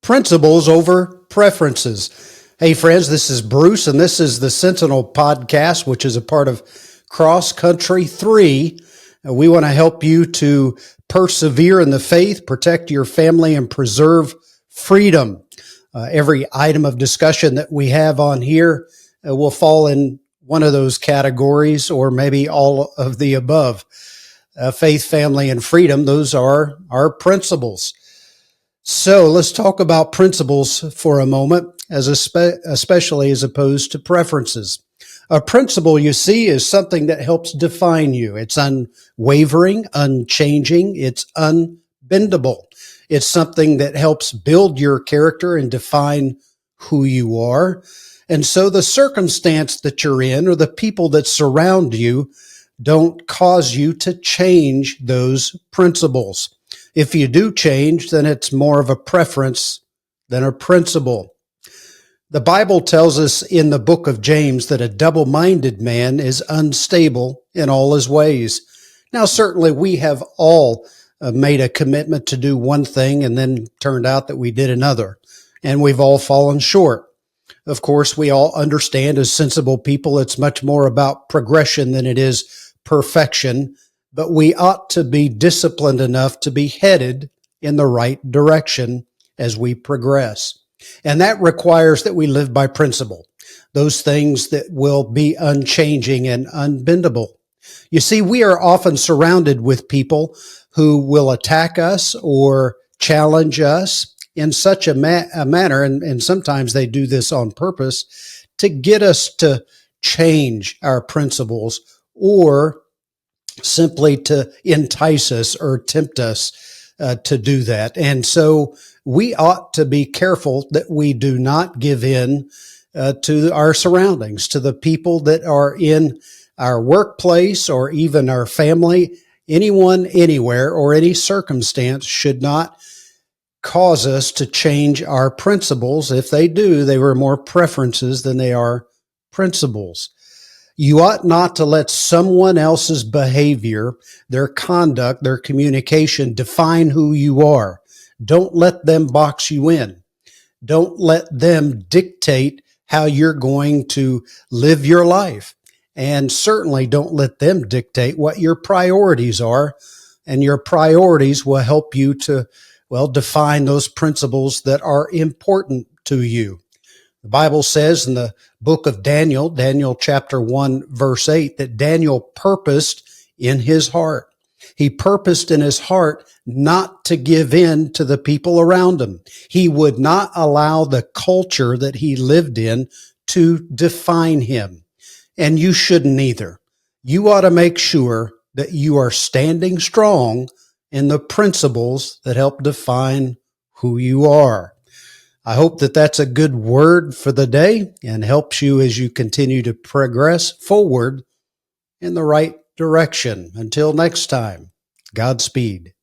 Principles over preferences. Hey friends, this is Bruce and this is the Sentinel podcast, which is a part of Cross Country 3. We want to help you to persevere in the faith, protect your family, and preserve freedom. Every item of discussion that we have on here will fall in one of those categories or maybe all of the above. Faith, family, and freedom, those are our principles. So let's talk about principles for a moment, especially as opposed to preferences. A principle, you see, is something that helps define you. It's unwavering, unchanging, it's unbendable. It's something that helps build your character and define who you are. And so the circumstance that you're in or the people that surround you don't cause you to change those principles. If you do change, then it's more of a preference than a principle. The Bible tells us in the book of James that a double-minded man is unstable in all his ways. Now, certainly we have all made a commitment to do one thing and then turned out that we did another, and we've all fallen short. Of course, we all understand as sensible people, it's much more about progression than it is perfection. But we ought to be disciplined enough to be headed in the right direction as we progress. And that requires that we live by principle, those things that will be unchanging and unbendable. You see, we are often surrounded with people who will attack us or challenge us in such a manner, and sometimes they do this on purpose, to get us to change our principles or simply to entice us or tempt us to do that. And so we ought to be careful that we do not give in to our surroundings, to the people that are in our workplace or even our family. Anyone, anywhere, or any circumstance should not cause us to change our principles. If they do, they were more preferences than they are principles. You ought not to let someone else's behavior, their conduct, their communication define who you are. Don't let them box you in. Don't let them dictate how you're going to live your life. And certainly don't let them dictate what your priorities are. And your priorities will help you to, define those principles that are important to you. The Bible says in the book of Daniel, Daniel chapter 1, verse 8, that Daniel purposed in his heart. He purposed in his heart not to give in to the people around him. He would not allow the culture that he lived in to define him. And you shouldn't either. You ought to make sure that you are standing strong in the principles that help define who you are. I hope that that's a good word for the day and helps you as you continue to progress forward in the right direction. Until next time, Godspeed.